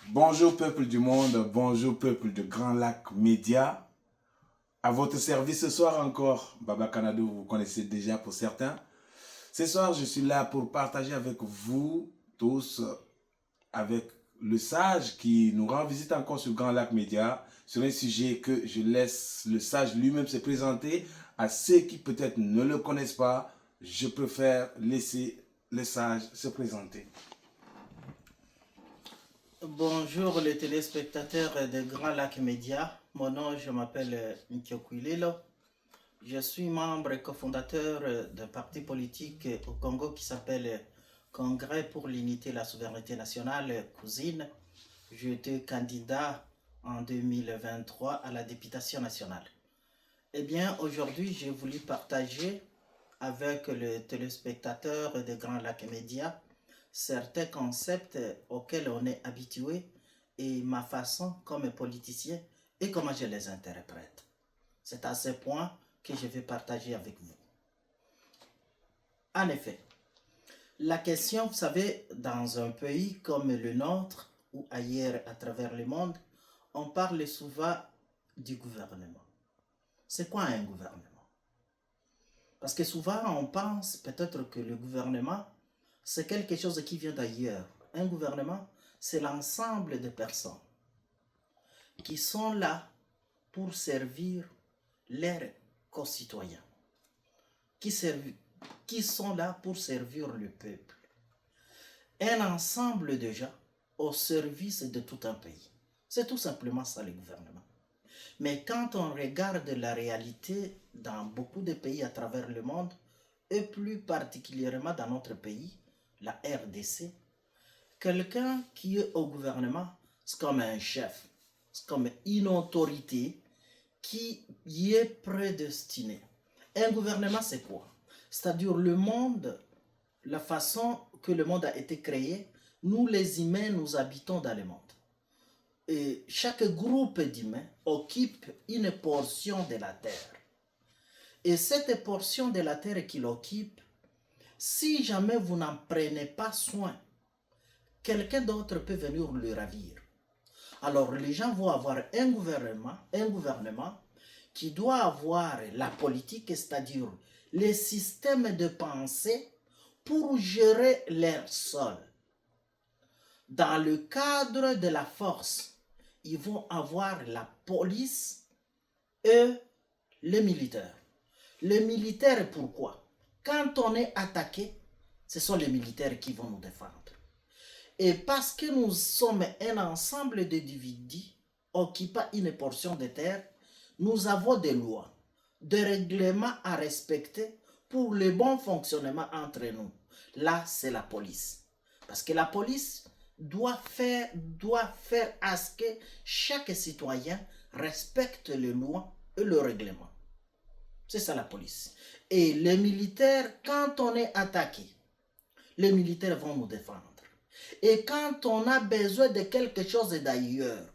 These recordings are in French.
Bonjour peuple du monde, bonjour peuple de Grand Lac Média. À votre service ce soir encore, Baba Canado, vous connaissez déjà pour certains. Ce soir, je suis là pour partager avec vous tous, avec le sage qui nous rend visite encore sur Grand Lac Média, sur un sujet que je laisse le sage lui-même se présenter. À ceux qui peut-être ne le connaissent pas, je préfère laisser le sage se présenter. Bonjour les téléspectateurs de Grand Lac Média. Mon nom, je m'appelle Nkyokwilelo. Je suis membre et cofondateur d'un parti politique au Congo qui s'appelle Congrès pour l'unité et la souveraineté nationale, Cousine. J'ai été candidat en 2023 à la députation nationale. Eh bien, aujourd'hui, j'ai voulu partager avec les téléspectateurs de Grand Lac Média certains concepts auxquels on est habitué et ma façon comme politicien et comment je les interprète. C'est à ce point que je vais partager avec vous. En effet, la question, vous savez, dans un pays comme le nôtre ou ailleurs à travers le monde, on parle souvent du gouvernement. C'est quoi un gouvernement? Parce que souvent on pense peut-être que le gouvernement c'est quelque chose qui vient d'ailleurs. Un gouvernement, c'est l'ensemble de personnes qui sont là pour servir leurs concitoyens, qui sont là pour servir le peuple. Un ensemble de gens au service de tout un pays. C'est tout simplement ça le gouvernement. Mais quand on regarde la réalité dans beaucoup de pays à travers le monde, et plus particulièrement dans notre pays, la RDC, quelqu'un qui est au gouvernement, c'est comme un chef, c'est comme une autorité qui y est prédestinée. Un gouvernement, c'est quoi? C'est-à-dire le monde, la façon que le monde a été créé, nous les humains, nous habitons dans le monde. Et chaque groupe d'humains occupe une portion de la terre. Et cette portion de la terre qu'il occupe, si jamais vous n'en prenez pas soin, quelqu'un d'autre peut venir le ravir. Alors les gens vont avoir un gouvernement qui doit avoir la politique, c'est-à-dire les systèmes de pensée pour gérer leur sol. Dans le cadre de la force, ils vont avoir la police et les militaires. Les militaires, pourquoi? Quand on est attaqué, ce sont les militaires qui vont nous défendre. Et parce que nous sommes un ensemble d'individus occupant une portion de terre, nous avons des lois, des règlements à respecter pour le bon fonctionnement entre nous. Là, c'est la police. Parce que la police doit faire à ce que chaque citoyen respecte les lois et le règlement. C'est ça la police. Et les militaires, quand on est attaqué, les militaires vont nous défendre. Et quand on a besoin de quelque chose d'ailleurs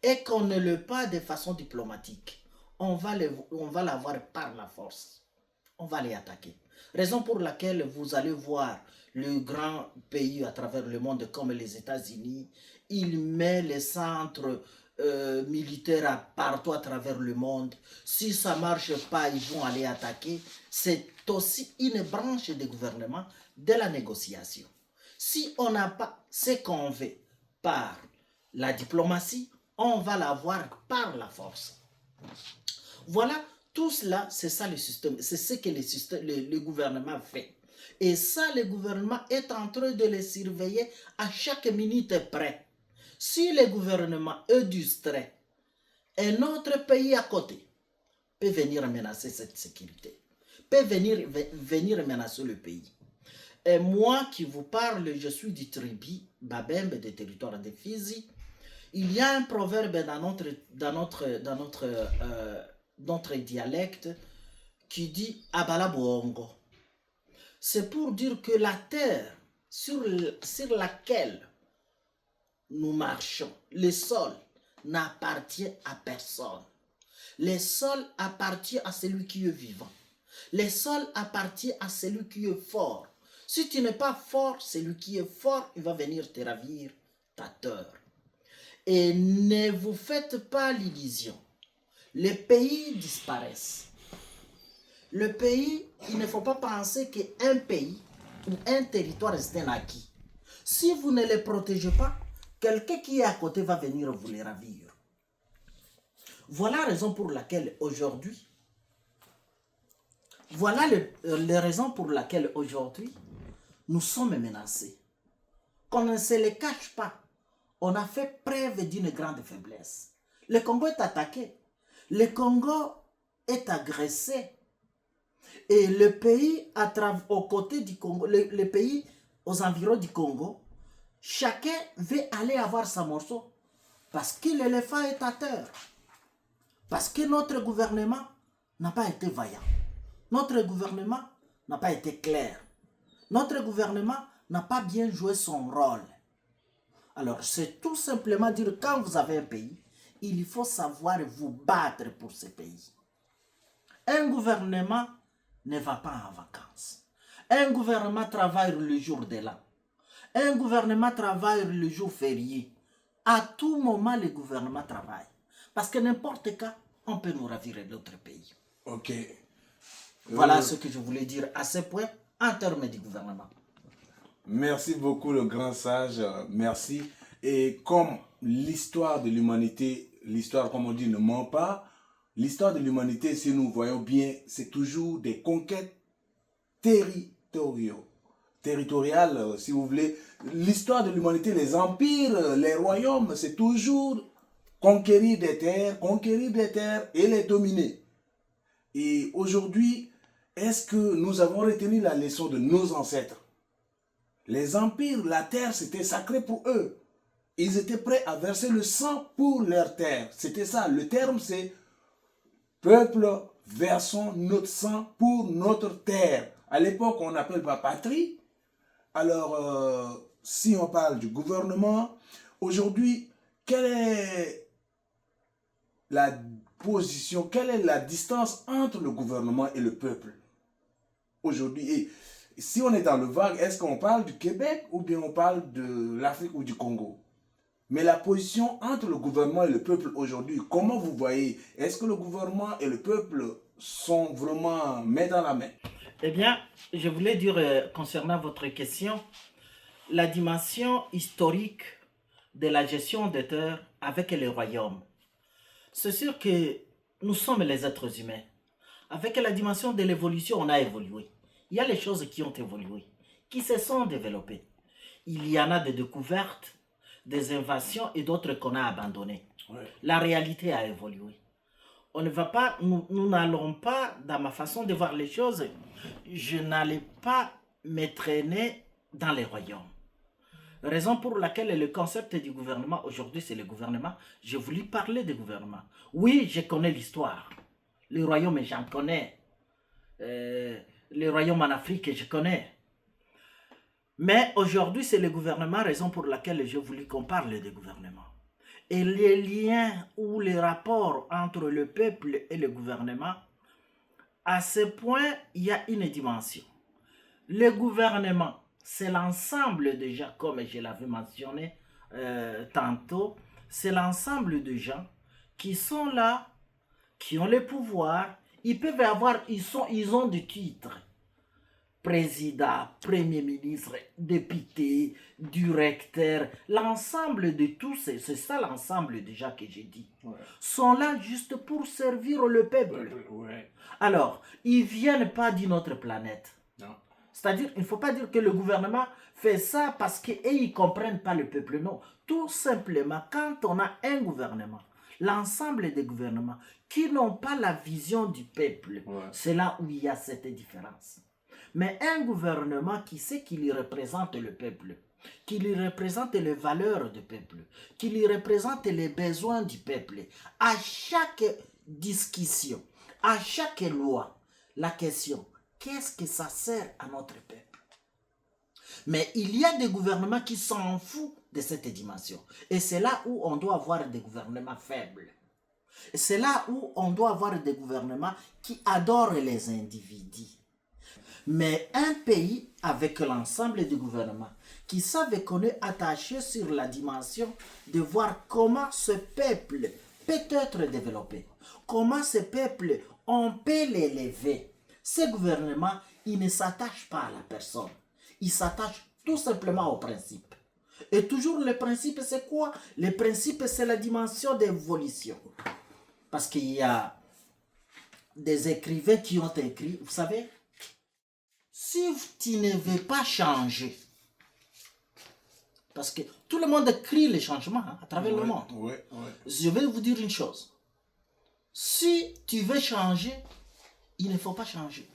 et qu'on ne le pas de façon diplomatique, on va l'avoir par la force. On va les attaquer. Raison pour laquelle vous allez voir le grand pays à travers le monde comme les États-Unis, il met les centres militaires partout à travers le monde. Si ça ne marche pas, ils vont aller attaquer. C'est aussi une branche du gouvernement de la négociation. Si on n'a pas ce qu'on veut par la diplomatie, on va l'avoir par la force. Voilà, tout cela, c'est ça le système, c'est ce que le gouvernement fait. Et ça, le gouvernement est en train de les surveiller à chaque minute près. Si le gouvernement est distrait, un autre pays à côté peut venir menacer cette sécurité, peut venir menacer le pays. Et moi qui vous parle, je suis du tribu Babembe des territoires de Fizi. Il y a un proverbe notre dialecte qui dit Abala Bongo. C'est pour dire que la terre sur laquelle nous marchons, le sol, n'appartient à personne. Le sol appartient à celui qui est vivant. Le sol appartient à celui qui est fort. Si tu n'es pas fort, celui qui est fort, il va venir te ravir ta terre. Et ne vous faites pas l'illusion. Les pays disparaissent. Le pays, il ne faut pas penser qu'un pays ou un territoire est un acquis. Si vous ne les protégez pas, quelqu'un qui est à côté va venir vous les ravir. Voilà la raison pour laquelle aujourd'hui, les raisons pour lesquelles aujourd'hui, nous sommes menacés. Qu'on ne se les cache pas. On a fait preuve d'une grande faiblesse. Le Congo est attaqué. Le Congo est agressé. Et le pays aux côtés du Congo, le pays aux environs du Congo, chacun veut aller avoir sa morceau. Parce que l'éléphant est à terre. Parce que notre gouvernement n'a pas été vaillant. Notre gouvernement n'a pas été clair. Notre gouvernement n'a pas bien joué son rôle. Alors, c'est tout simplement dire, quand vous avez un pays, il faut savoir vous battre pour ce pays. Un gouvernement ne va pas en vacances. Un gouvernement travaille le jour de l'an. Un gouvernement travaille le jour férié. À tout moment, le gouvernement travaille. Parce que n'importe quand, on peut nous ravirer d'autres pays. Ok. Voilà ce que je voulais dire à ce point en termes du gouvernement. Merci beaucoup le grand sage, merci. Et comme l'histoire de l'humanité, l'histoire comme on dit ne ment pas, l'histoire de l'humanité, si nous voyons bien, c'est toujours des conquêtes territoriales, si vous voulez. L'histoire de l'humanité, les empires, les royaumes, c'est toujours conquérir des terres et les dominer. Et aujourd'hui, est-ce que nous avons retenu la leçon de nos ancêtres? Les empires, la terre, c'était sacré pour eux. Ils étaient prêts à verser le sang pour leur terre. C'était ça. Le terme, c'est peuple, versons notre sang pour notre terre. À l'époque, on n'appelle pas patrie. Alors, si on parle du gouvernement, aujourd'hui, quelle est la position, quelle est la distance entre le gouvernement et le peuple aujourd'hui? Et si on est dans le vague, est-ce qu'on parle du Québec ou bien on parle de l'Afrique ou du Congo? Mais la position entre le gouvernement et le peuple aujourd'hui, comment vous voyez? Est-ce que le gouvernement et le peuple sont vraiment main dans la main? Eh bien, je voulais dire concernant votre question, la dimension historique de la gestion des terres avec les royaumes. C'est sûr que nous sommes les êtres humains. Avec la dimension de l'évolution, on a évolué. Il y a les choses qui ont évolué, qui se sont développées. Il y en a des découvertes, des invasions et d'autres qu'on a abandonnées. Ouais. La réalité a évolué. On ne va pas, nous n'allons pas, dans ma façon de voir les choses, je n'allais pas me traîner dans les royaumes. Raison pour laquelle le concept du gouvernement, aujourd'hui c'est le gouvernement, je voulais parler du gouvernement. Oui, je connais l'histoire. Les royaumes, j'en connais. Les royaumes en Afrique, je connais. Mais aujourd'hui, c'est le gouvernement, raison pour laquelle je voulais qu'on parle du gouvernement. Et les liens ou les rapports entre le peuple et le gouvernement, à ce point, il y a une dimension. Le gouvernement, c'est l'ensemble de gens, comme je l'avais mentionné tantôt, c'est l'ensemble de gens qui sont là, qui ont le pouvoir. Ils peuvent avoir, ils ont des titres. Président, premier ministre, député, directeur, l'ensemble de tous, c'est ça l'ensemble déjà que j'ai dit, ouais, sont là juste pour servir le peuple. Ouais. Alors, ils ne viennent pas d'une autre planète. Non. C'est-à-dire, il ne faut pas dire que le gouvernement fait ça parce qu'ils ne comprennent pas le peuple. Non, tout simplement, quand on a un gouvernement, l'ensemble des gouvernements qui n'ont pas la vision du peuple, ouais, c'est là où il y a cette différence. Mais un gouvernement qui sait qu'il y représente le peuple, qu'il y représente les valeurs du peuple, qu'il y représente les besoins du peuple, à chaque discussion, à chaque loi, la question, qu'est-ce que ça sert à notre peuple? Mais il y a des gouvernements qui s'en foutent de cette dimension. Et c'est là où on doit avoir des gouvernements faibles. Et c'est là où on doit avoir des gouvernements qui adorent les individus. Mais un pays avec l'ensemble du gouvernement, qui savent et qu'on est attaché sur la dimension de voir comment ce peuple peut être développé, comment ce peuple, on peut l'élever. Ce gouvernement, il ne s'attache pas à la personne, il s'attache tout simplement au principe. Et toujours le principe, c'est quoi? Le principe, c'est la dimension d'évolution. Parce qu'il y a des écrivains qui ont écrit, vous savez, si tu ne veux pas changer, parce que tout le monde crie les changements à travers le monde. Je vais vous dire une chose. Si tu veux changer, il ne faut pas changer.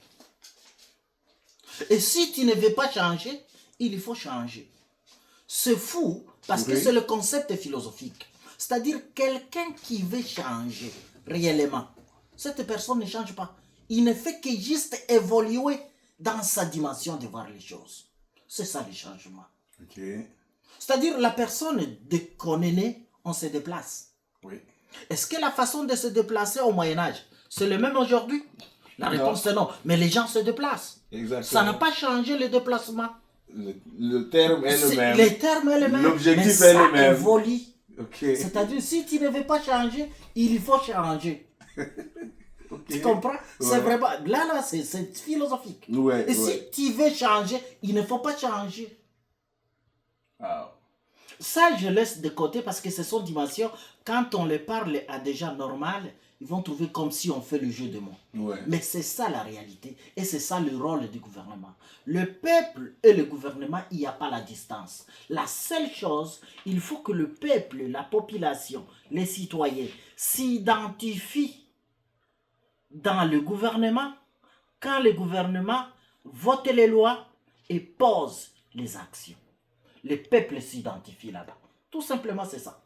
Et si tu ne veux pas changer, il faut changer. C'est fou parce que c'est le concept philosophique. C'est-à-dire quelqu'un qui veut changer réellement. Cette personne ne change pas. Il ne fait que juste évoluer dans sa dimension de voir les choses. C'est ça le changement. C'est-à-dire la personne de qu'on est né, on se déplace. Est-ce que la façon de se déplacer au Moyen-Âge, c'est le même aujourd'hui? La réponse est non. Mais les gens se déplacent. Exactement. Ça n'a pas changé le déplacement. Le terme est le même. Le terme est le même. L'objectif est le même. Évolue. C'est-à-dire, si tu ne veux pas changer, il faut changer. Tu comprends? C'est vraiment... Là, c'est philosophique. Et si tu veux changer, il ne faut pas changer. Ça, je laisse de côté parce que ce sont dimensions. Quand on les parle à des gens normaux, ils vont trouver comme si on fait le jeu de mots. Mais c'est ça la réalité. Et c'est ça le rôle du gouvernement. Le peuple et le gouvernement, il n'y a pas la distance. La seule chose, il faut que le peuple, la population, les citoyens s'identifient dans le gouvernement quand le gouvernement vote les lois et pose les actions. Le peuple s'identifie là-bas. Tout simplement, c'est ça.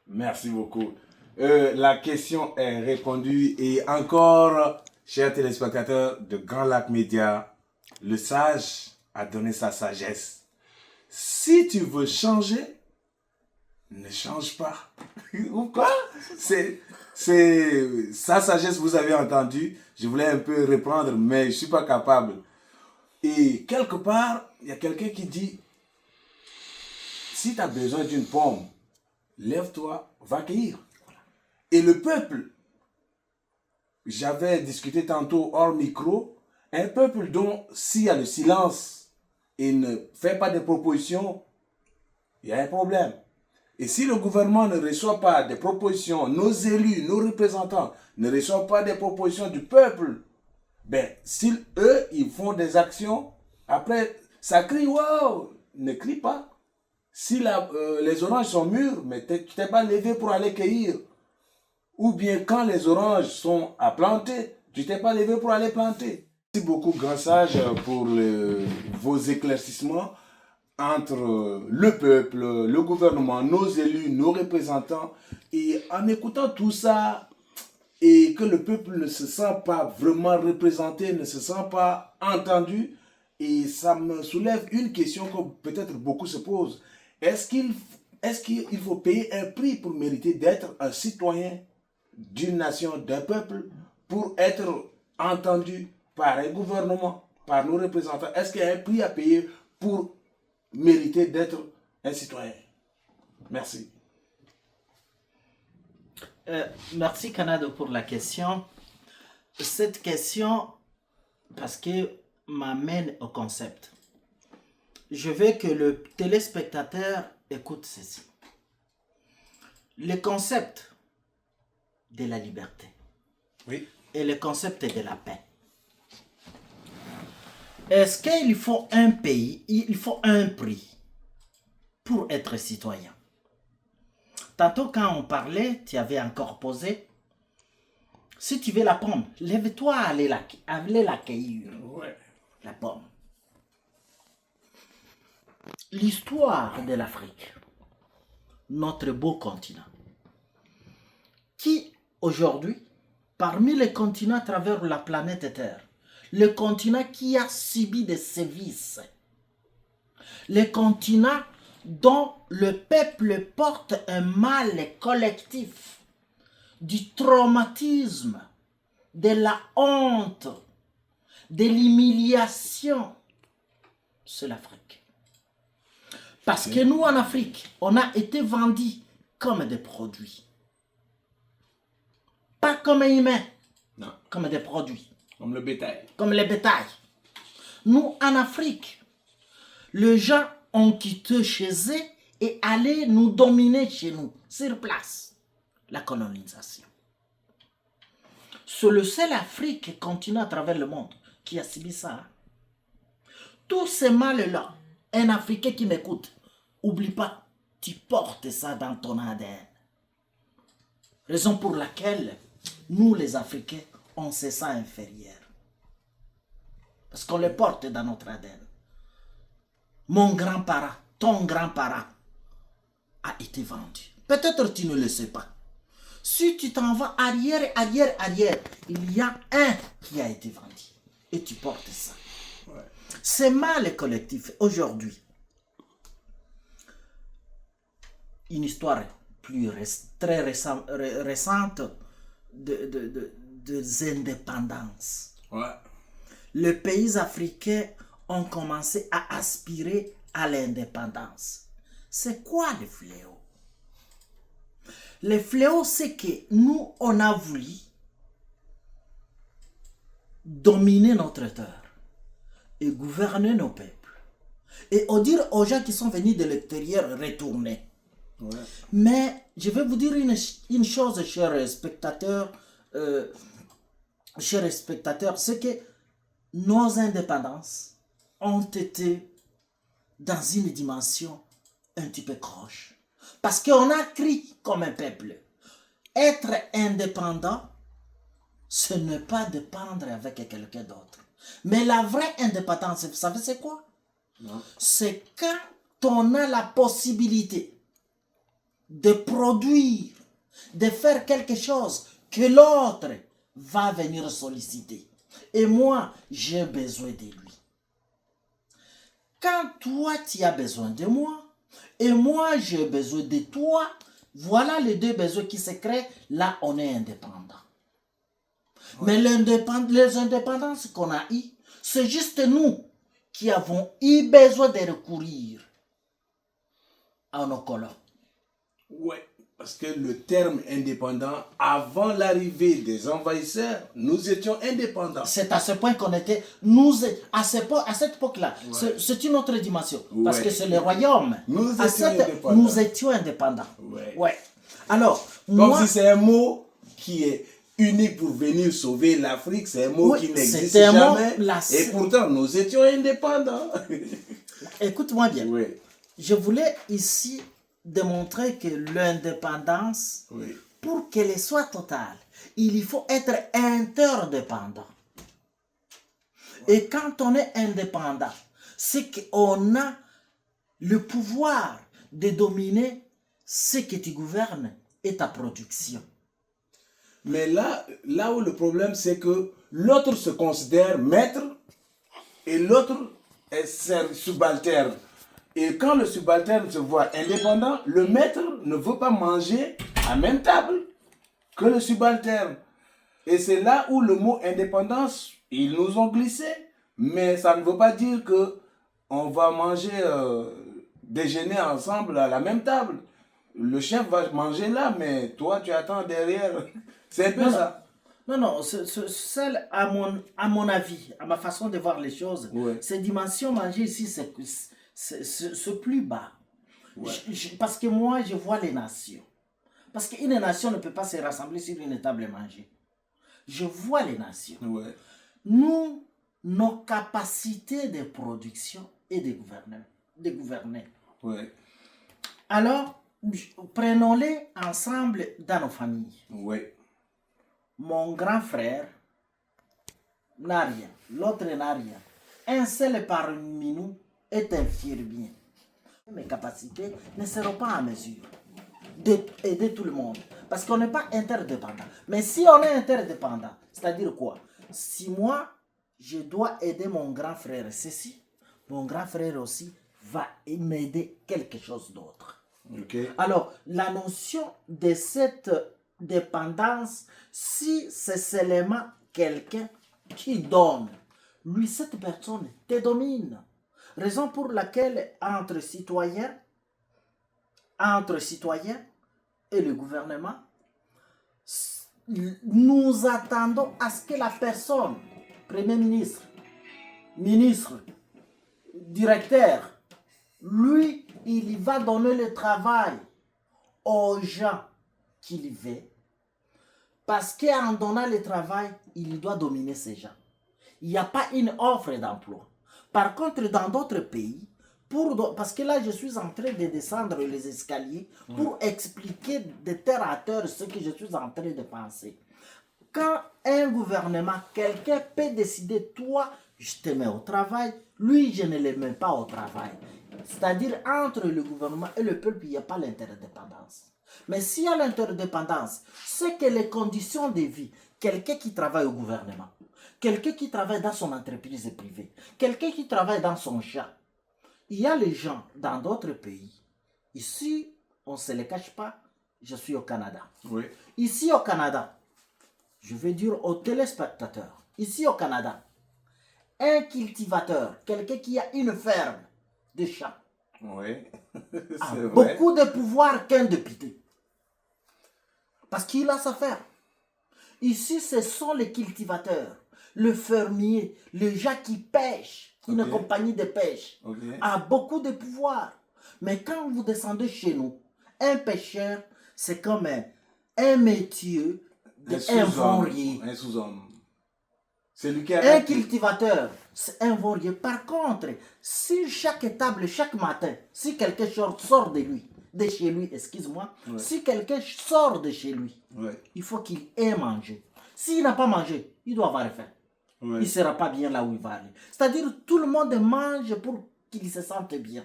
Merci beaucoup. La question est répondue. Et encore, chers téléspectateurs de Grand Lac Média, le sage a donné sa sagesse. Si tu veux changer, ne change pas. Ou quoi? C'est sa sagesse, vous avez entendu. Je voulais un peu reprendre, mais je ne suis pas capable. Et quelque part, il y a quelqu'un qui dit, si tu as besoin d'une pomme, lève-toi, va cueillir. Et le peuple, j'avais discuté tantôt hors micro, un peuple dont s'il y a le silence et ne fait pas de propositions, il y a un problème. Et si le gouvernement ne reçoit pas des propositions, nos élus, nos représentants ne reçoivent pas des propositions du peuple, ben, si eux, ils font des actions, après, ça crie, wow, ne crie pas. Si les oranges sont mûres, mais tu t'es pas levé pour aller cueillir. Ou bien quand les oranges sont à planter, tu t'es pas levé pour aller planter. Merci beaucoup, grand sage, pour vos éclaircissements entre le peuple, le gouvernement, nos élus, nos représentants. Et en écoutant tout ça, et que le peuple ne se sent pas vraiment représenté, ne se sent pas entendu, et ça me soulève une question que peut-être beaucoup se posent. Est-ce qu'il faut payer un prix pour mériter d'être un citoyen d'une nation, d'un peuple, pour être entendu par un gouvernement, par nos représentants? Est-ce qu'il y a un prix à payer pour mériter d'être un citoyen? Merci. Merci Canada pour la question. Cette question, parce que m'amène au concept. Je veux que le téléspectateur écoute ceci. Le concept de la liberté et le concept de la paix. Est-ce qu'il faut un pays, il faut un prix pour être citoyen? Tantôt quand on parlait, tu avais encore posé, si tu veux la pomme, lève-toi, allez la cueillir. La pomme. L'histoire de l'Afrique, notre beau continent, qui aujourd'hui, parmi les continents à travers la planète Terre, le continent qui a subi des sévices, le continent dont le peuple porte un mal collectif, du traumatisme, de la honte, de l'humiliation, c'est l'Afrique. Parce que nous, en Afrique, on a été vendus comme des produits. Pas comme humains, Non. comme des produits. Comme le bétail. Comme les bétails. Nous, en Afrique, les gens ont quitté chez eux et allé nous dominer chez nous, sur place. La colonisation. C'est le seul Afrique continent à travers le monde qui a subi ça. Tous ces mal-là, un Africain qui m'écoute, oublie pas, tu portes ça dans ton ADN. Raison pour laquelle nous, les Africains, on se sent inférieurs. Parce qu'on le porte dans notre ADN. Mon grand-parent, ton grand-parent a été vendu. Peut-être tu ne le sais pas. Si tu t'en vas arrière, il y a un qui a été vendu. Et tu portes ça. Ouais. C'est mal collectif. Aujourd'hui, une histoire très récente des indépendances. Ouais. Les pays africains ont commencé à aspirer à l'indépendance. C'est quoi le fléau? Le fléau, c'est que nous, on a voulu dominer notre terre et gouverner nos peuples. Et on dire aux gens qui sont venus de l'extérieur, retourner. Ouais. Mais je vais vous dire une chose, chers spectateurs, c'est que nos indépendances ont été dans une dimension un petit peu croche. Parce qu'on a crié comme un peuple. Être indépendant, ce n'est pas dépendre avec quelqu'un d'autre. Mais la vraie indépendance, vous savez c'est quoi? Non. C'est quand on a la possibilité de produire, de faire quelque chose que l'autre va venir solliciter. Et moi, j'ai besoin de lui. Quand toi, tu as besoin de moi, et moi, j'ai besoin de toi, voilà les deux besoins qui se créent, là, on est indépendant. Ouais. Mais les indépendances qu'on a eues, c'est juste nous qui avons eu besoin de recourir à nos colons. Ouais, parce que le terme indépendant, avant l'arrivée des envahisseurs, nous étions indépendants. C'est à ce point qu'on était, à cette époque-là, ouais. C'est une autre dimension, ouais. Parce que c'est le royaume. Nous étions indépendants. Ouais. Ouais. Alors, comme si c'est un mot qui est unique pour venir sauver l'Afrique, c'est un mot qui n'existe jamais. Et pourtant, nous étions indépendants. Écoute-moi bien. Oui. Je voulais ici démontrer que l'indépendance, oui. Pour qu'elle soit totale, il faut être interdépendant. Et quand on est indépendant, c'est qu'on a le pouvoir de dominer ce que tu gouvernes et ta production. Mais là où le problème, c'est que l'autre se considère maître et l'autre est subalterne. Et quand le subalterne se voit indépendant, le maître ne veut pas manger à la même table que le subalterne. Et c'est là où le mot indépendance, ils nous ont glissé. Mais ça ne veut pas dire qu'on va manger, déjeuner ensemble à la même table. Le chef va manger là, mais toi, tu attends derrière. C'est un peu ça. Non, seul à mon avis, à ma façon de voir les choses, ouais. Ces dimensions manger ici, c'est plus bas. Ouais. Parce que moi, je vois les nations. Parce qu'une nation ne peut pas se rassembler sur une table et manger. Je vois les nations. Ouais. Nous, nos capacités de production et de gouverner. Ouais. Alors, prenons-les ensemble dans nos familles. Ouais. Mon grand frère n'a rien, l'autre n'a rien. Un seul parmi nous est infirmier. Mes capacités ne seront pas à mesure d'aider tout le monde. Parce qu'on n'est pas interdépendant. Mais si on est interdépendant, c'est-à-dire quoi? Si moi, je dois aider mon grand frère ceci, mon grand frère aussi va m'aider quelque chose d'autre. Okay. Alors, la notion de cette dépendance, si c'est seulement quelqu'un qui donne, lui, cette personne te domine. Raison pour laquelle entre citoyens et le gouvernement, nous attendons à ce que la personne, Premier ministre, ministre, directeur, lui, il va donner le travail aux gens qu'il veut. Parce qu'en donnant le travail, il doit dominer ces gens. Il n'y a pas une offre d'emploi. Par contre, dans d'autres pays, parce que là, je suis en train de descendre les escaliers pour expliquer de terre à terre ce que je suis en train de penser. Quand un gouvernement, quelqu'un peut décider, toi, je te mets au travail, lui, je ne le mets pas au travail. C'est-à-dire, entre le gouvernement et le peuple, il n'y a pas l'interdépendance. Mais s'il y a l'interdépendance, c'est que les conditions de vie, quelqu'un qui travaille au gouvernement, quelqu'un qui travaille dans son entreprise privée, quelqu'un qui travaille dans son champ, il y a les gens dans d'autres pays. Ici, on ne se le cache pas, je suis au Canada. Oui. Ici au Canada, je vais dire aux téléspectateurs, ici au Canada, un cultivateur, quelqu'un qui a une ferme de champs, Oui. a C'est vrai. beaucoup de pouvoir qu'un député. Parce qu'il a sa ferme. Ici, ce sont les cultivateurs, le fermier, les gens qui pêchent, une compagnie de pêche, a beaucoup de pouvoir. Mais quand vous descendez chez nous, un pêcheur, c'est comme un métier d'un vorier. Un sous-homme. C'est lui qui a Un cultivateur, c'est un vorier. Par contre, si chaque table, chaque matin, si quelqu'un sort de chez lui, excuse-moi, si quelqu'un sort de chez lui, il faut qu'il ait mangé. S'il n'a pas mangé, il doit avoir faim. Il ne sera pas bien là où il va aller. C'est-à-dire, tout le monde mange pour qu'il se sente bien.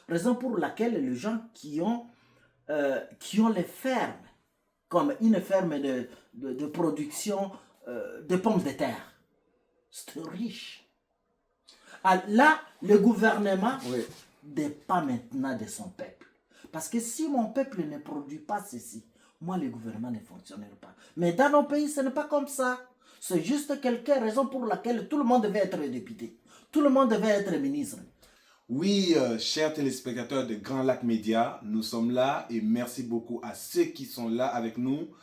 Raison pour laquelle les gens qui ont les fermes, comme une ferme de production de pommes de terre, c'est riche. Alors là, le gouvernement dépend maintenant de son peuple. Parce que si mon peuple ne produit pas ceci, moi, le gouvernement ne fonctionnera pas. Mais dans nos pays, ce n'est pas comme ça. C'est juste quelque raison pour laquelle tout le monde devait être député. Tout le monde devait être ministre. Oui, chers téléspectateurs de Grand Lac Média, nous sommes là et merci beaucoup à ceux qui sont là avec nous.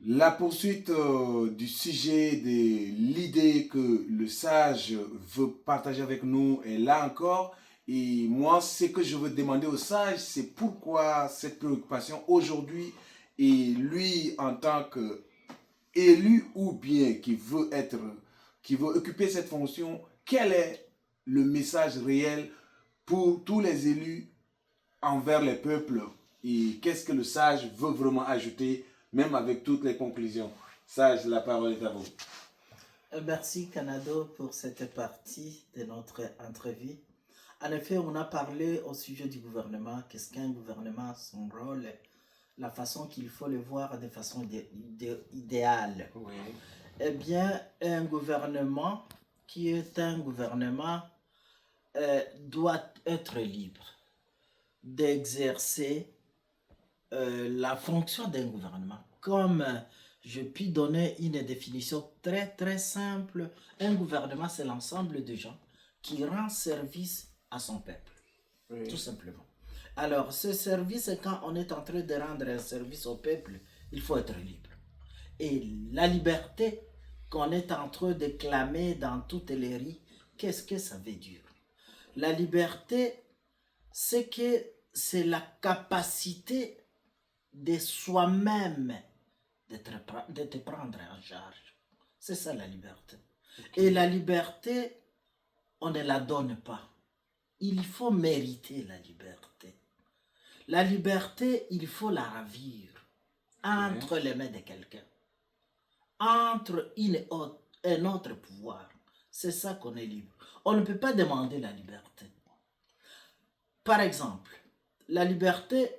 La poursuite du sujet de l'idée que le sage veut partager avec nous est là encore. Et moi, ce que je veux demander au sage, c'est pourquoi cette préoccupation aujourd'hui, et lui en tant qu'élu ou bien qui veut occuper cette fonction, quel est le message réel pour tous les élus envers les peuples et qu'est-ce que le sage veut vraiment ajouter, même avec toutes les conclusions. Sage, la parole est à vous. Merci Canado pour cette partie de notre entrevue. En effet, on a parlé au sujet du gouvernement, qu'est-ce qu'un gouvernement, son rôle, la façon qu'il faut le voir de façon idéale. Oui. Eh bien, un gouvernement qui est un gouvernement doit être libre d'exercer la fonction d'un gouvernement. Comme je puis donner une définition très très simple, un gouvernement c'est l'ensemble de gens qui rend service à son peuple, tout simplement. Alors ce service, quand on est en train de rendre un service au peuple, il faut être libre. Et la liberté qu'on est en train de clamer dans toutes les rues, qu'est-ce que ça veut dire? La liberté, c'est que c'est la capacité de soi-même de te prendre en charge. C'est ça la liberté. Et la liberté, on ne la donne pas. Il faut mériter la liberté. La liberté, il faut la ravir entre les mains de quelqu'un, entre un autre pouvoir. C'est ça qu'on est libre. On ne peut pas demander la liberté. Par exemple, la liberté,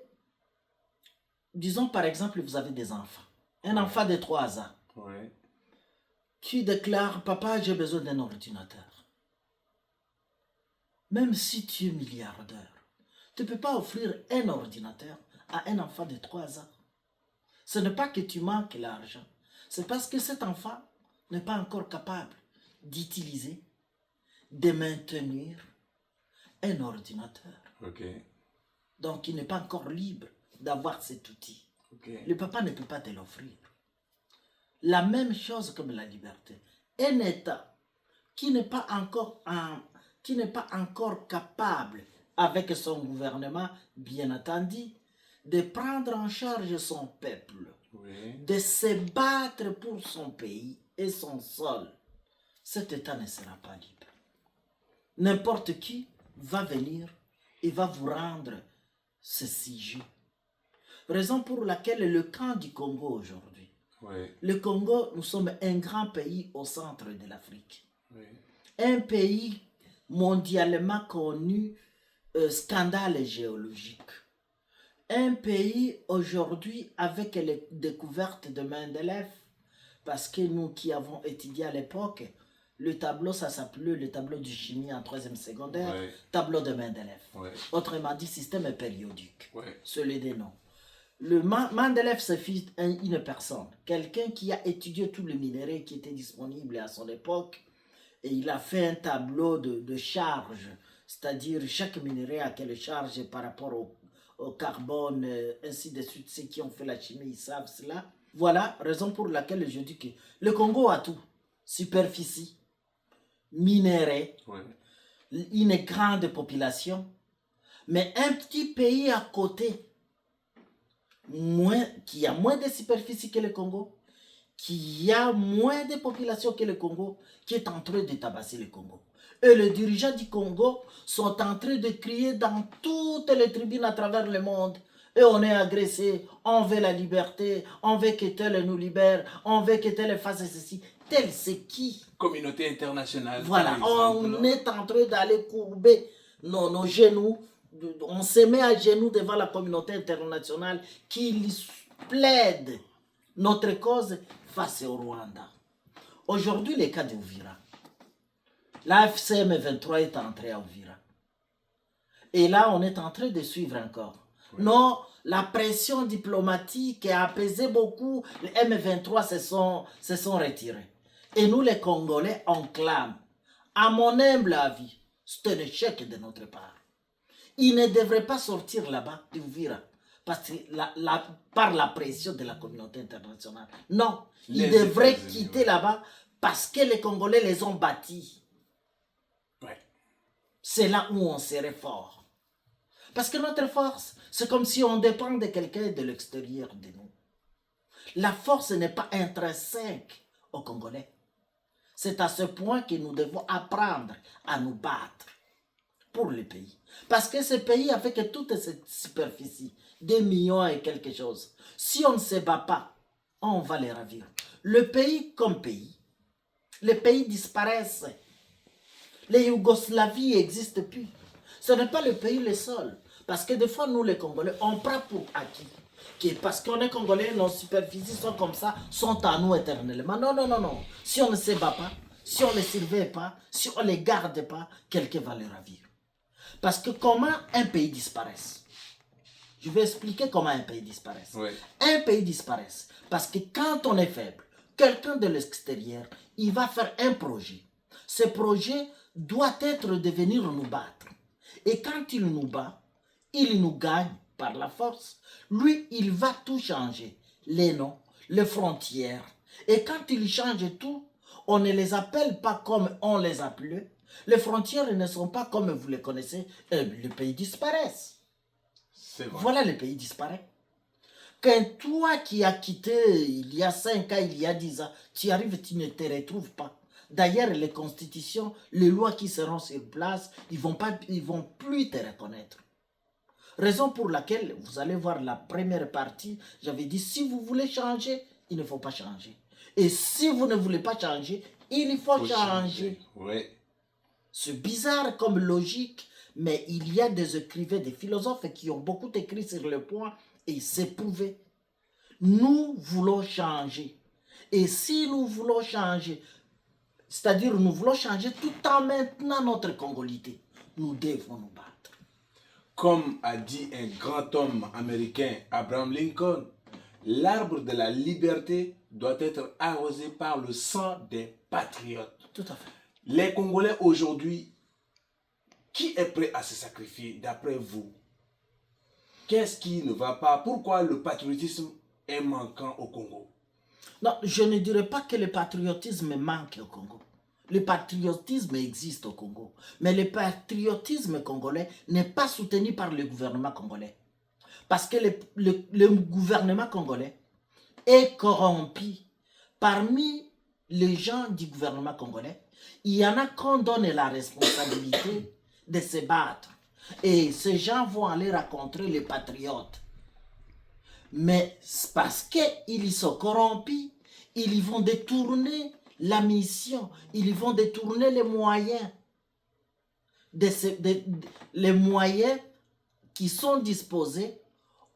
disons par exemple, vous avez des enfants. Un enfant de 3 ans qui déclare, papa, j'ai besoin d'un ordinateur. Même si tu es milliardaire, tu ne peux pas offrir un ordinateur à un enfant de 3 ans. Ce n'est pas que tu manques l'argent. C'est parce que cet enfant n'est pas encore capable d'utiliser, de maintenir un ordinateur. Ok. Donc, il n'est pas encore libre d'avoir cet outil. Ok. Le papa ne peut pas te l'offrir. La même chose comme la liberté. Un État qui n'est pas encore capable, avec son gouvernement, bien entendu, de prendre en charge son peuple, Oui. de se battre pour son pays et son sol, cet État ne sera pas libre. N'importe qui va venir et va vous rendre ce sujet. Raison pour laquelle le camp du Congo aujourd'hui. Oui. Le Congo, nous sommes un grand pays au centre de l'Afrique. Oui. Un pays mondialement connu, scandale géologique. Un pays aujourd'hui avec les découvertes de Mendeleev, parce que nous qui avons étudié à l'époque, le tableau, ça s'appelait le tableau de chimie en 3e secondaire, Ouais. tableau de Mendeleev. Ouais. Autrement dit, système périodique. Ouais. Celui des noms. Le Mendeleev, c'est une personne, quelqu'un qui a étudié tous les minéraux qui étaient disponibles à son époque, et il a fait un tableau de charge, c'est-à-dire chaque minerai a quelle charge par rapport au carbone, ainsi de suite. Ceux qui ont fait la chimie, ils savent cela. Voilà, raison pour laquelle je dis que le Congo a tout. Superficie, minerais, Ouais. une grande population, mais un petit pays à côté, qui a moins de superficie que le Congo, qui a moins de population que le Congo, qui est en train de tabasser le Congo. Et les dirigeants du Congo sont en train de crier dans toutes les tribunes à travers le monde. Et on est agressé, on veut la liberté, on veut que tel nous libère, on veut que tel fasse ceci. Tel c'est qui? Communauté internationale. Voilà, par on exemple. est en train d'aller courber nos genoux. On se met à genoux devant la communauté internationale qui plaide notre cause face au Rwanda. Aujourd'hui, le cas d'Ouvira. La FCM 23 est entrée à Ouvira. Et là, on est en train de suivre encore. Oui. Non, la pression diplomatique a apaisé beaucoup. Les M23 se sont retirés. Et nous, les Congolais, on clame. À mon humble avis, c'est un échec de notre part. Ils ne devraient pas sortir là-bas d'Ouvira parce que par la pression de la communauté internationale. Non, ils devraient quitter là-bas parce que les Congolais les ont bâtis. Ouais. C'est là où on serait fort. Parce que notre force, c'est comme si on dépend de quelqu'un de l'extérieur de nous. La force n'est pas intrinsèque aux Congolais. C'est à ce point que nous devons apprendre à nous battre pour le pays. Parce que ce pays, avec toute cette superficie, 2 millions et quelque chose, si on ne se bat pas, on va les ravir. Le pays comme pays, les pays disparaissent. Les Yougoslavies n'existent plus. Ce n'est pas le pays le seul. Parce que des fois, nous les Congolais, on prend pour acquis. Parce qu'on est Congolais, nos superficies sont comme ça, sont à nous éternellement. Non, non, non, non. Si on ne se bat pas, si on ne les surveille pas, si on ne les garde pas, quelqu'un va les ravir. Parce que comment un pays disparaît? Je vais expliquer comment un pays disparaît. Oui. Un pays disparaît parce que quand on est faible, quelqu'un de l'extérieur, il va faire un projet. Ce projet doit être de venir nous battre. Et quand il nous bat, il nous gagne par la force. Lui, il va tout changer. Les noms, les frontières. Et quand il change tout, on ne les appelle pas comme on les appelait. Les frontières ne sont pas comme vous les connaissez. Le pays disparaît. Voilà, le pays disparaît. Quand toi qui as quitté il y a 5 ans, il y a 10 ans, tu arrives, tu ne te retrouves pas. D'ailleurs, les constitutions, les lois qui seront sur place, ils vont plus te reconnaître. Raison pour laquelle, vous allez voir la première partie, j'avais dit, si vous voulez changer, il ne faut pas changer. Et si vous ne voulez pas changer, il faut changer. Oui. C'est bizarre comme logique, mais il y a des écrivains, des philosophes qui ont beaucoup écrit sur le point et c'est prouvé. Nous voulons changer. Et si nous voulons changer, c'est-à-dire nous voulons changer tout en maintenant notre congolité, nous devons nous battre. Comme a dit un grand homme américain, Abraham Lincoln, l'arbre de la liberté doit être arrosé par le sang des patriotes. Tout à fait. Les Congolais aujourd'hui Qui est prêt à se sacrifier d'après vous? Qu'est-ce qui ne va pas? Pourquoi le patriotisme est manquant au Congo? Non, je ne dirais pas que le patriotisme manque au Congo. Le patriotisme existe au Congo. Mais le patriotisme congolais n'est pas soutenu par le gouvernement congolais. Parce que le gouvernement congolais est corrompu. Parmi les gens du gouvernement congolais, il y en a qu'on donne la responsabilité de se battre. Et ces gens vont aller rencontrer les patriotes. Mais parce qu'ils sont corrompus, ils vont détourner la mission, ils vont détourner les moyens, les moyens qui sont disposés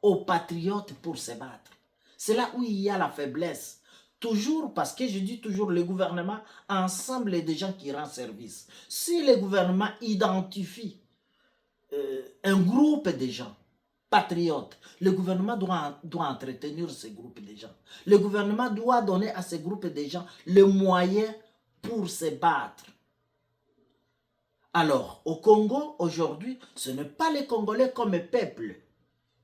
aux patriotes pour se battre. C'est là où il y a la faiblesse. Toujours, parce que je dis toujours, le gouvernement ensemble des gens qui rendent service. Si le gouvernement identifie un groupe de gens patriotes, le gouvernement doit entretenir ce groupe de gens. Le gouvernement doit donner à ce groupe de gens le moyen pour se battre. Alors, au Congo, aujourd'hui, ce n'est pas les Congolais comme peuple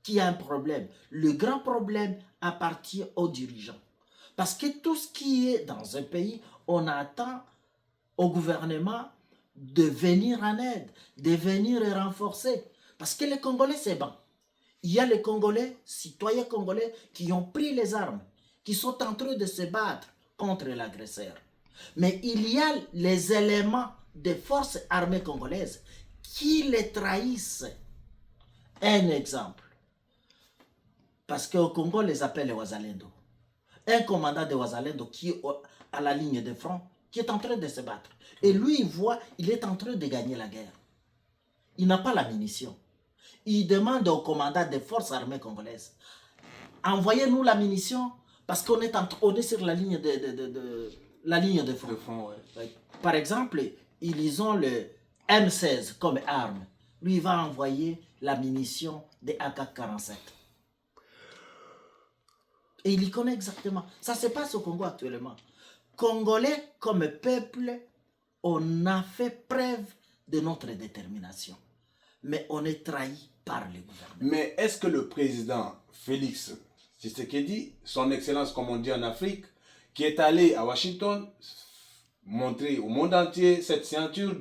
qui a un problème. Le grand problème appartient aux dirigeants. Parce que tout ce qui est dans un pays, on attend au gouvernement de venir en aide, de venir renforcer. Parce que les Congolais, c'est bon. Il y a les Congolais, citoyens congolais, qui ont pris les armes, qui sont en train de se battre contre l'agresseur. Mais il y a les éléments des forces armées congolaises qui les trahissent. Un exemple. Parce qu'au Congo, on les appelle les Wazalendo. Un commandant de Wazalendo qui est à la ligne de front, qui est en train de se battre. Et lui, il voit, il est en train de gagner la guerre. Il n'a pas la munition. Il demande au commandant des forces armées congolaises, envoyez-nous la munition parce qu'on est, on est sur la ligne de front. Ouais. Par exemple, ils ont le M16 comme arme. Lui, il va envoyer la munition des AK-47. Et il y connaît exactement. Ça se passe au Congo actuellement. Congolais comme peuple, on a fait preuve de notre détermination. Mais on est trahi par le gouvernement. Mais est-ce que le président Félix Tshisekedi, son excellence comme on dit en Afrique, qui est allé à Washington montrer au monde entier cette signature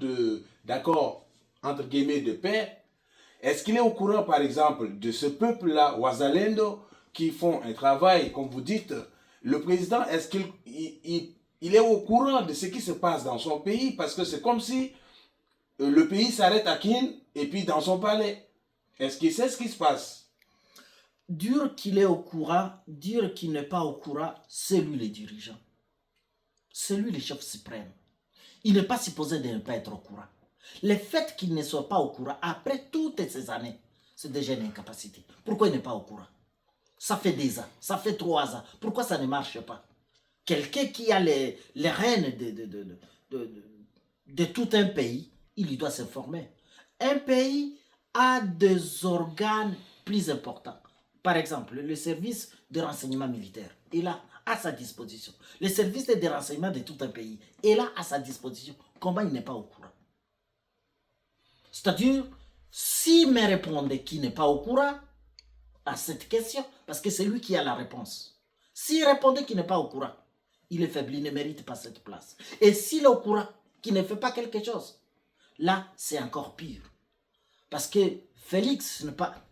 d'accord entre guillemets de paix, est-ce qu'il est au courant par exemple de ce peuple-là, Wazalendo, qui font un travail, comme vous dites, le président, est-ce qu'il est au courant de ce qui se passe dans son pays? Parce que c'est comme si le pays s'arrête à Kin et puis dans son palais. Est-ce qu'il sait ce qui se passe? Dire qu'il est au courant, dire qu'il n'est pas au courant, c'est lui le dirigeant. C'est lui le chef suprême. Il n'est pas supposé de ne pas être au courant. Le fait qu'il ne soit pas au courant, après toutes ces années, c'est déjà une incapacité. Pourquoi il n'est pas au courant? Ça fait 10 ans, ça fait 3 ans. Pourquoi ça ne marche pas? Quelqu'un qui a les rênes de tout un pays, il doit s'informer. Un pays a des organes plus importants. Par exemple, le service de renseignement militaire est là à sa disposition. Le service de renseignement de tout un pays est là à sa disposition. Comment il n'est pas au courant? C'est-à-dire, s'il me répondait qu'il n'est pas au courant à cette question, parce que c'est lui qui a la réponse. S'il répondait qu'il n'est pas au courant, il est faible, il ne mérite pas cette place. Et s'il est au courant, qu'il ne fait pas quelque chose, là, c'est encore pire. Parce que Félix,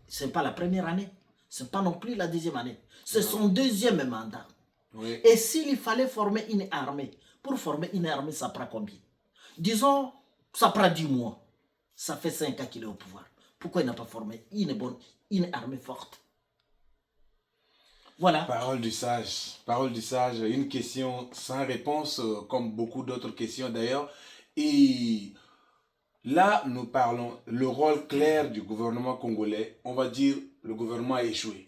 ce n'est pas la première année, ce n'est pas non plus la deuxième année. C'est son deuxième mandat. Oui. Et s'il fallait former une armée, pour former une armée, ça prend combien? Disons, ça prend 10 mois. Ça fait 5 ans qu'il est au pouvoir. Pourquoi il n'a pas formé une armée forte? Voilà. Parole du sage, une question sans réponse, comme beaucoup d'autres questions d'ailleurs. Et là, nous parlons le rôle clair du gouvernement congolais. On va dire le gouvernement a échoué.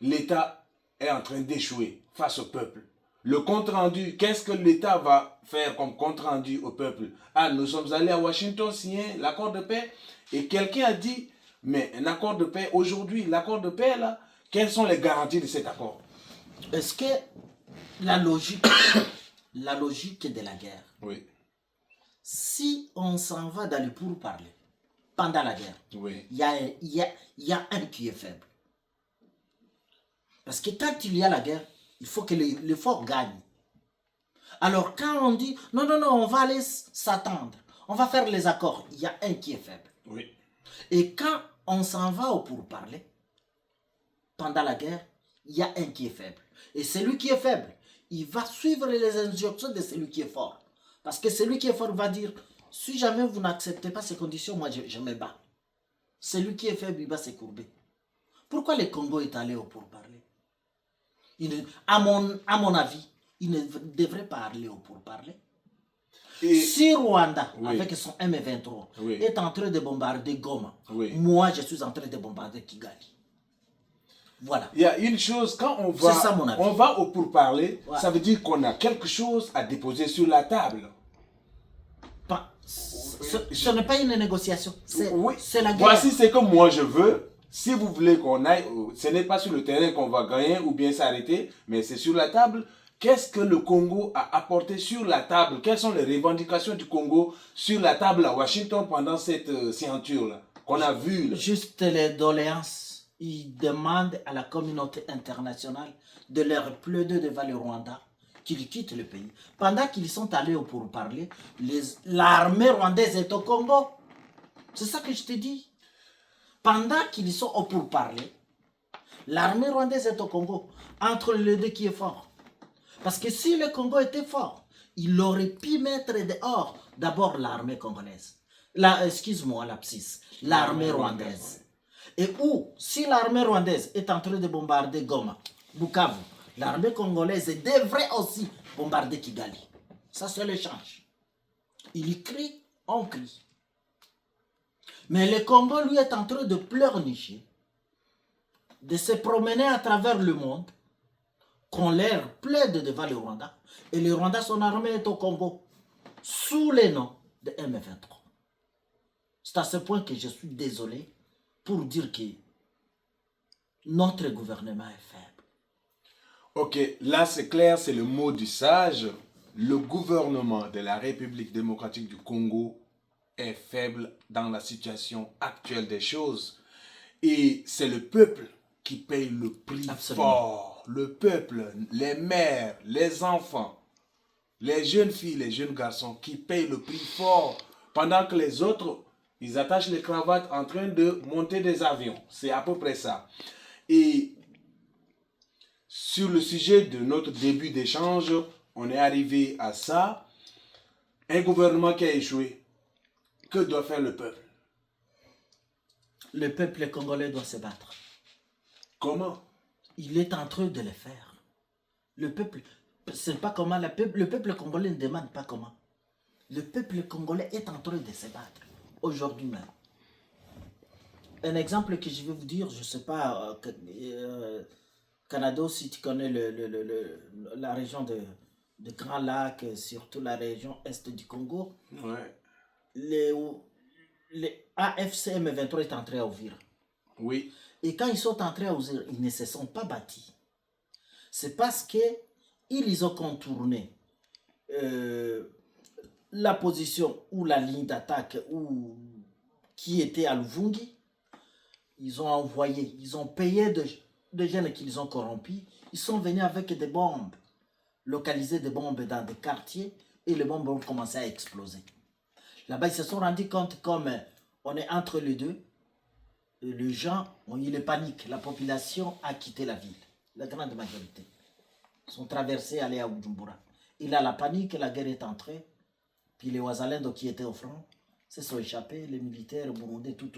L'État est en train d'échouer face au peuple. Le compte-rendu, qu'est-ce que l'État va faire comme compte-rendu au peuple? Ah, nous sommes allés à Washington signer l'accord de paix et quelqu'un a dit, mais un accord de paix, aujourd'hui, l'accord de paix là, quelles sont les garanties de cet accord? Est-ce que la logique de la guerre, oui, si on s'en va dans le pourparler, pendant la guerre, Oui. il y a un qui est faible. Parce que quand il y a la guerre, il faut que le fort gagne. Alors quand on dit, non, on va aller s'attendre, on va faire les accords, il y a un qui est faible. Oui. Et quand on s'en va au pourparler, pendant la guerre, il y a un qui est faible. Et celui qui est faible, il va suivre les instructions de celui qui est fort. Parce que celui qui est fort va dire, si jamais vous n'acceptez pas ces conditions, moi je me bats. Celui qui est faible, il va se courber. Pourquoi le Congo est allé au pourparler? À mon avis, il ne devrait pas aller au pourparler. Et si Rwanda, oui, avec son M23, oui, est en train de bombarder Goma, oui, moi je suis en train de bombarder Kigali. Voilà. Il y a une chose, quand on va, ça, mon avis. on va au pourparler, Ouais. ça veut dire qu'on a quelque chose à déposer sur la table. Ce n'est pas une négociation, c'est la guerre. Voici ce que moi je veux. Si vous voulez qu'on aille, ce n'est pas sur le terrain qu'on va gagner ou bien s'arrêter, mais c'est sur la table. Qu'est-ce que le Congo a apporté sur la table? Quelles sont les revendications du Congo sur la table à Washington pendant cette signature-là qu'on a vue? Juste les doléances. Ils demandent à la communauté internationale de leur plaider devant le Rwanda qu'ils quittent le pays. Pendant qu'ils sont allés pour parler, l'armée rwandaise est au Congo. C'est ça que je te dis. Pendant qu'ils sont au pourparler, l'armée rwandaise est au Congo. Entre les deux qui est fort. Parce que si le Congo était fort, il aurait pu mettre dehors d'abord l'armée congolaise. Excuse-moi, lapsus. L'armée rwandaise. Et où, si l'armée rwandaise est en train de bombarder Goma, Bukavu, l'armée congolaise devrait aussi bombarder Kigali. Ça, c'est l'échange. Il crie, on crie. Mais le Congo, lui, est en train de pleurnicher, de se promener à travers le monde, qu'on leur plaide devant le Rwanda. Et le Rwanda, son armée est au Congo, sous les noms de M23. C'est à ce point que je suis désolé pour dire que notre gouvernement est faible. Ok, là c'est clair, c'est le mot du sage. Le gouvernement de la République démocratique du Congo est faible dans la situation actuelle des choses. Et c'est le peuple qui paye le prix fort. Le peuple, les mères, les enfants, les jeunes filles, les jeunes garçons qui payent le prix fort pendant que les autres, ils attachent les cravates en train de monter des avions. C'est à peu près ça. Et sur le sujet de notre début d'échange, on est arrivé à ça. Un gouvernement qui a échoué. Que doit faire le peuple? Le peuple congolais doit se battre. Comment? Il est en train de le faire. Le peuple, c'est pas comment, le peuple congolais ne demande pas comment. Le peuple congolais est en train de se battre. Aujourd'hui même. Un exemple que je vais vous dire, je ne sais pas, Canada, si tu connais la région de Grand Lac, surtout la région est du Congo, Ouais. les AFC M23 est entré à Ouvir. Oui. Et quand ils sont entrés à Ouvir, ils ne se sont pas bâtis. C'est parce qu'ils ont contourné la position ou la ligne d'attaque qui était à Luvungi. Ils ont envoyé, ils ont payé des jeunes qu'ils ont corrompus. Ils sont venus avec des bombes, localiser des bombes dans des quartiers et les bombes ont commencé à exploser. Là-bas, ils se sont rendus compte comme on est entre les deux, les gens ont eu le panique. La population a quitté la ville, la grande majorité. Ils sont traversés, allés à Bujumbura. Il a la panique, la guerre est entrée. Puis les Ouazalendo qui étaient au front se sont échappés, les militaires burundais, tout.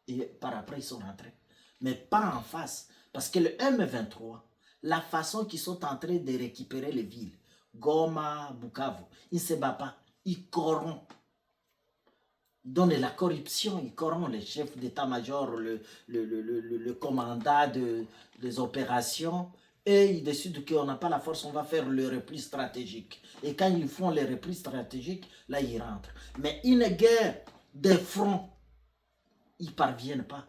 Et par après, ils sont rentrés. Mais pas en face. Parce que le M23, la façon qu'ils sont en train de récupérer les villes, Goma, Bukavu, ils ne se battent pas. Ils corrompent. Ils donnent la corruption, ils corrompent les chefs d'état-major, le commandant des opérations. Et ils décident qu'on n'a pas la force, on va faire le repli stratégique. Et quand ils font le repli stratégique, là, ils rentrent. Mais une guerre de front, ils ne parviennent pas.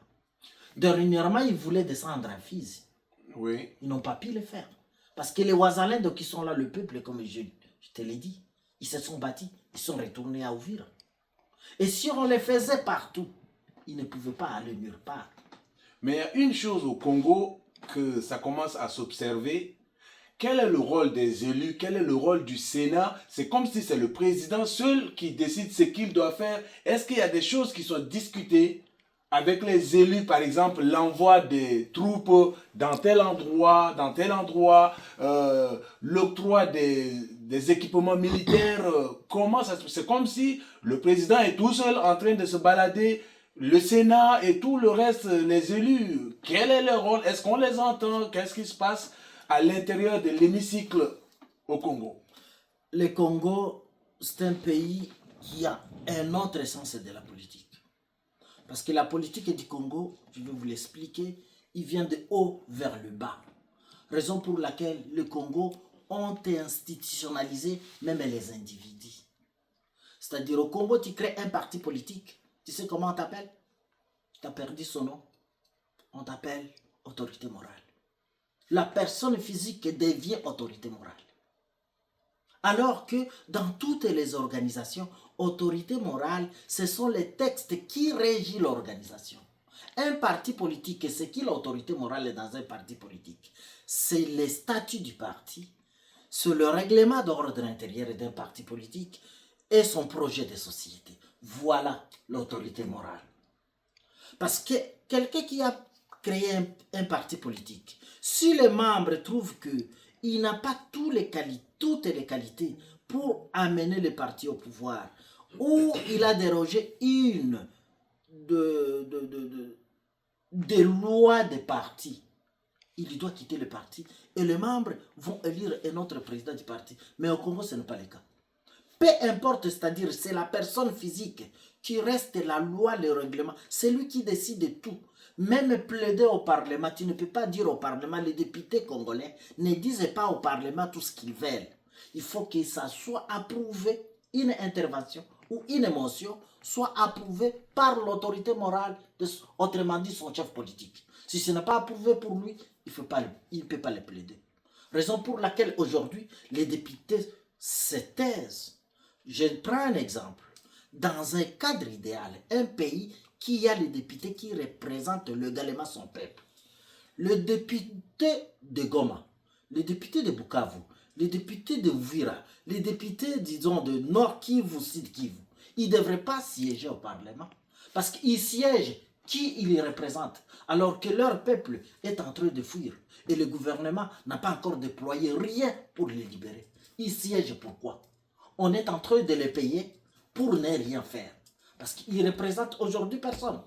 Dernièrement, ils voulaient descendre à Fizi. Oui. Ils n'ont pas pu le faire. Parce que les Ouazalendo qui sont là, le peuple, comme je te l'ai dit, Ils se sont battus, ils sont retournés à Ouvira. Et si on les faisait partout, ils ne pouvaient pas aller nulle part. Mais il y a une chose au Congo que ça commence à s'observer. Quel est le rôle des élus? Quel est le rôle du Sénat? C'est comme si c'est le président seul qui décide ce qu'il doit faire. Est-ce qu'il y a des choses qui sont discutées avec les élus, par exemple, l'envoi des troupes dans tel endroit, l'octroi des équipements militaires, comment ça se passe? C'est comme si le président est tout seul en train de se balader, le Sénat et tout le reste, les élus. Quel est leur rôle? Est-ce qu'on les entend? Qu'est-ce qui se passe à l'intérieur de l'hémicycle au Congo? Le Congo, c'est un pays qui a un autre sens de la politique. Parce que la politique du Congo, je vais vous l'expliquer, il vient de haut vers le bas. Raison pour laquelle le Congo ont institutionnalisé même les individus. C'est-à-dire au Congo, tu crées un parti politique. Tu sais comment on t'appelle? Tu as perdu son nom. On t'appelle autorité morale. La personne physique devient autorité morale. Alors que dans toutes les organisations, autorité morale, ce sont les textes qui régissent l'organisation. Un parti politique, c'est qui l'autorité morale dans un parti politique? C'est les statuts du parti, c'est le règlement d'ordre intérieur d'un parti politique et son projet de société. Voilà l'autorité morale. Parce que quelqu'un qui a créé un parti politique, si les membres trouvent qu'il n'a pas toutes les qualités pour amener le parti au pouvoir, ou il a dérogé une des lois des partis, il doit quitter le parti et les membres vont élire un autre président du parti. Mais au Congo, ce n'est pas le cas. Peu importe, c'est-à-dire c'est la personne physique qui reste la loi, le règlement. C'est lui qui décide de tout. Même plaider au Parlement, tu ne peux pas dire au Parlement, les députés congolais ne disent pas au Parlement tout ce qu'ils veulent. Il faut que ça soit approuvé, une intervention ou une émotion soit approuvée par l'autorité morale, autrement dit son chef politique. Si ce n'est pas approuvé pour lui, il ne peut pas le plaider. Raison pour laquelle aujourd'hui, les députés se taisent. Je prends un exemple. Dans un cadre idéal, un pays qui a les députés qui représentent légalement son peuple. Le député de Goma, le député de Bukavu, les députés de Uvira, les députés, disons, de Nord Kivu, Sud Kivu, ils ne devraient pas siéger au Parlement. Parce qu'ils siègent qui ils représentent, alors que leur peuple est en train de fuir. Et le gouvernement n'a pas encore déployé rien pour les libérer. Ils siègent pourquoi? On est en train de les payer pour ne rien faire. Parce qu'ils représentent aujourd'hui personne.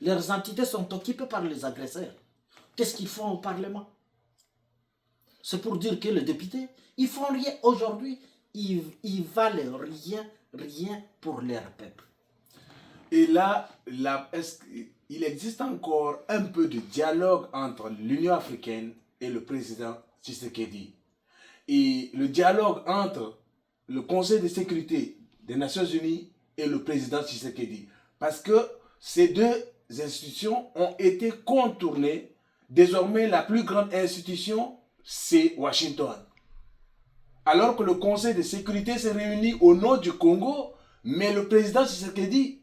Leurs entités sont occupées par les agresseurs. Qu'est-ce qu'ils font au Parlement? C'est pour dire que les députés, ils font rien aujourd'hui. Ils valent rien pour leur peuple. Et là, il existe encore un peu de dialogue entre l'Union africaine et le président Tshisekedi. Et le dialogue entre le Conseil de sécurité des Nations Unies et le président Tshisekedi. Parce que ces deux institutions ont été contournées. Désormais, la plus grande institution, c'est Washington. Alors que le Conseil de sécurité s'est réuni au nord du Congo, mais le président Tshisekedi,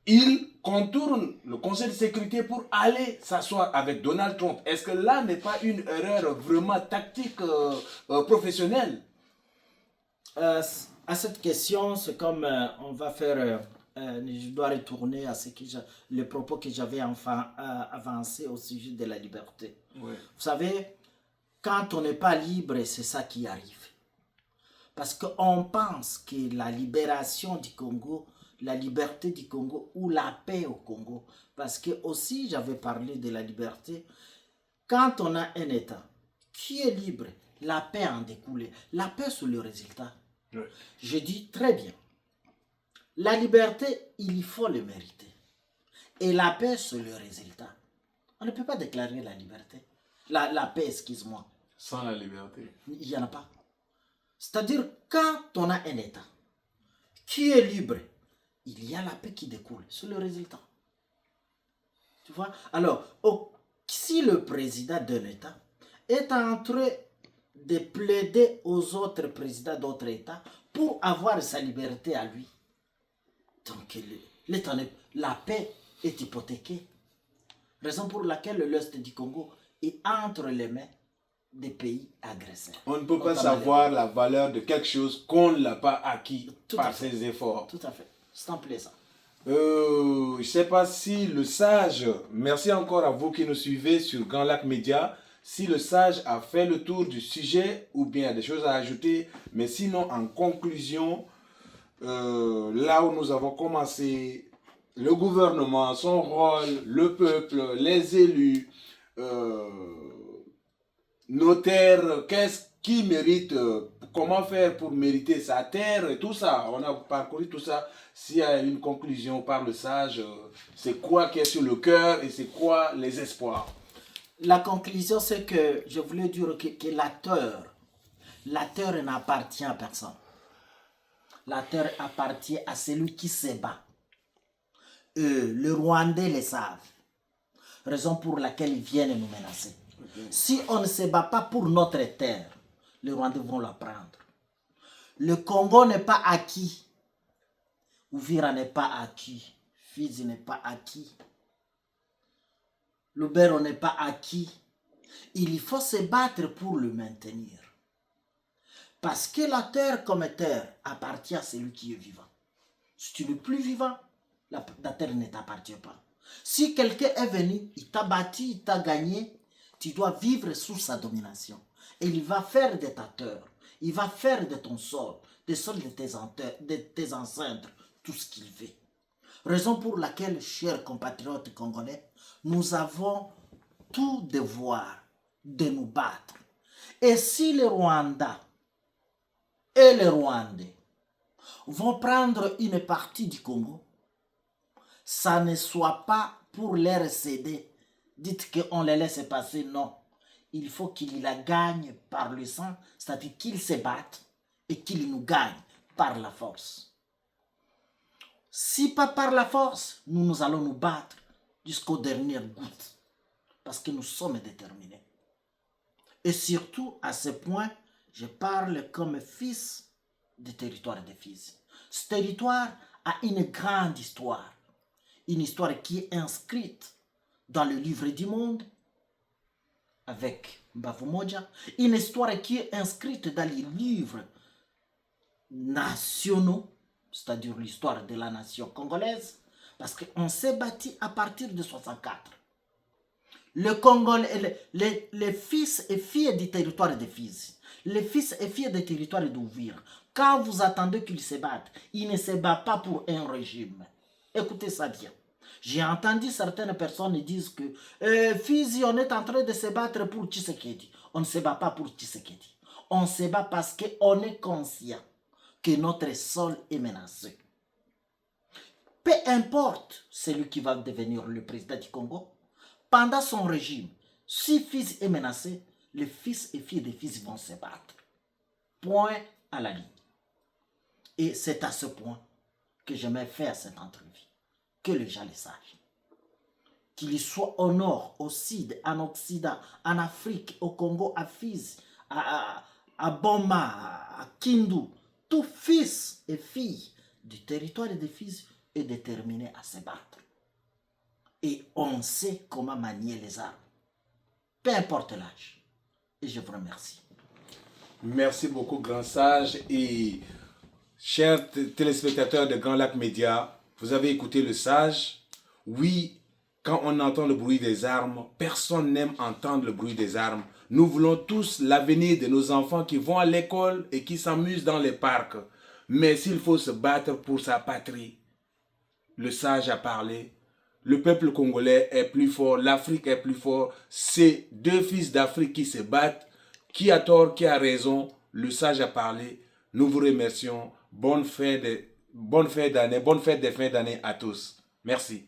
il contourne le Conseil de sécurité pour aller s'asseoir avec Donald Trump. Est-ce que là n'est pas une erreur vraiment tactique professionnelle? À cette question, c'est comme on va faire, je dois retourner à les propos que j'avais avancé au sujet de la liberté. Oui. Vous savez, quand on n'est pas libre, c'est ça qui arrive. Parce qu'on pense que la libération du Congo, la liberté du Congo ou la paix au Congo, parce que aussi j'avais parlé de la liberté, quand on a un État qui est libre, la paix en découle. La paix, c'est le résultat. Oui. Je dis très bien. La liberté, il faut le mériter. Et la paix, c'est le résultat. On ne peut pas déclarer la liberté. La paix, excuse-moi. Sans la liberté. Il n'y en a pas. C'est-à-dire, quand on a un État qui est libre, il y a la paix qui découle. C'est le résultat. Tu vois? Alors, si le président d'un État est en train de plaider aux autres présidents d'autres États pour avoir sa liberté à lui. Donc la paix est hypothéquée. Raison pour laquelle l'Est du Congo est entre les mains des pays agresseurs. On ne peut pas savoir la valeur de quelque chose qu'on ne l'a pas acquis par ses efforts. Tout à fait. C'est en plaisant. Je ne sais pas si le sage, merci encore à vous qui nous suivez sur Grand Lac Média, si le sage a fait le tour du sujet ou bien des choses à ajouter, mais sinon en conclusion, là où nous avons commencé, le gouvernement, son rôle, le peuple, les élus, notaires, qui mérite, comment faire pour mériter sa terre et tout ça. On a parcouru tout ça. S'il y a une conclusion par le sage, c'est quoi qui est sur le cœur et c'est quoi les espoirs? La conclusion, c'est que je voulais dire que la terre n'appartient à personne. La terre appartient à celui qui se bat. Les Rwandais le savent. Raison pour laquelle ils viennent nous menacer. Si on ne se bat pas pour notre terre, les Rwandais vont la prendre. Le Congo n'est pas acquis. Uvira n'est pas acquis. Fizi n'est pas acquis. Lubero n'est pas acquis. Il faut se battre pour le maintenir. Parce que la terre comme terre appartient à celui qui est vivant. Si tu n'es plus vivant, la terre ne t'appartient pas. Si quelqu'un est venu, il t'a battu, il t'a gagné, tu dois vivre sous sa domination. Et il va faire de ta terre, il va faire de ton sol, des sols de tes ancêtres, tout ce qu'il veut. Raison pour laquelle, chers compatriotes congolais, nous avons tout devoir de nous battre. Et si les Rwandais et les Rwandais vont prendre une partie du Congo, ça ne soit pas pour les céder. Dites qu'on les laisse passer, non. Il faut qu'ils la gagnent par le sang, c'est-à-dire qu'ils se battent et qu'ils nous gagnent par la force. Si pas par la force, nous allons nous battre jusqu'aux dernières gouttes, parce que nous sommes déterminés. Et surtout, à ce point, je parle comme fils du territoire des fils. Ce territoire a une grande histoire. Une histoire qui est inscrite dans le livre du monde avec Mbavu Moja. Une histoire qui est inscrite dans les livres nationaux, c'est-à-dire l'histoire de la nation congolaise, parce qu'on s'est bâti à partir de 64. Le Congolais, les fils et filles du territoire des fils, les fils et filles des territoires d'Ouvir, quand vous attendez qu'ils se battent, ils ne se battent pas pour un régime. Écoutez ça bien. J'ai entendu certaines personnes dire que Fizi, on est en train de se battre pour Tshisekedi. On ne se bat pas pour Tshisekedi. On se bat parce qu'on est conscient que notre sol est menacé. Peu importe celui qui va devenir le président du Congo, pendant son régime, si Fizi est menacé, les fils et filles des fils vont se battre. Point à la ligne. Et c'est à ce point que je mets fait à cette entrevue. Que les gens le sachent. Qu'il soit au nord, au sud, en Occident, en Afrique, au Congo, à Fizi, à Boma, à Kindu, tout fils et fille du territoire des Fizi est déterminé à se battre. Et on sait comment manier les armes. Peu importe l'âge. Et je vous remercie. Merci beaucoup, grand sage. Et chers téléspectateurs de Grand Lac Média, vous avez écouté le sage. Oui, quand on entend le bruit des armes, personne n'aime entendre le bruit des armes. Nous voulons tous l'avenir de nos enfants qui vont à l'école et qui s'amusent dans les parcs. Mais s'il faut se battre pour sa patrie, le sage a parlé. Le peuple congolais est plus fort, l'Afrique est plus fort. C'est deux fils d'Afrique qui se battent. Qui a tort, qui a raison, le sage a parlé. Nous vous remercions. Bonne fête des fins d'année à tous. Merci.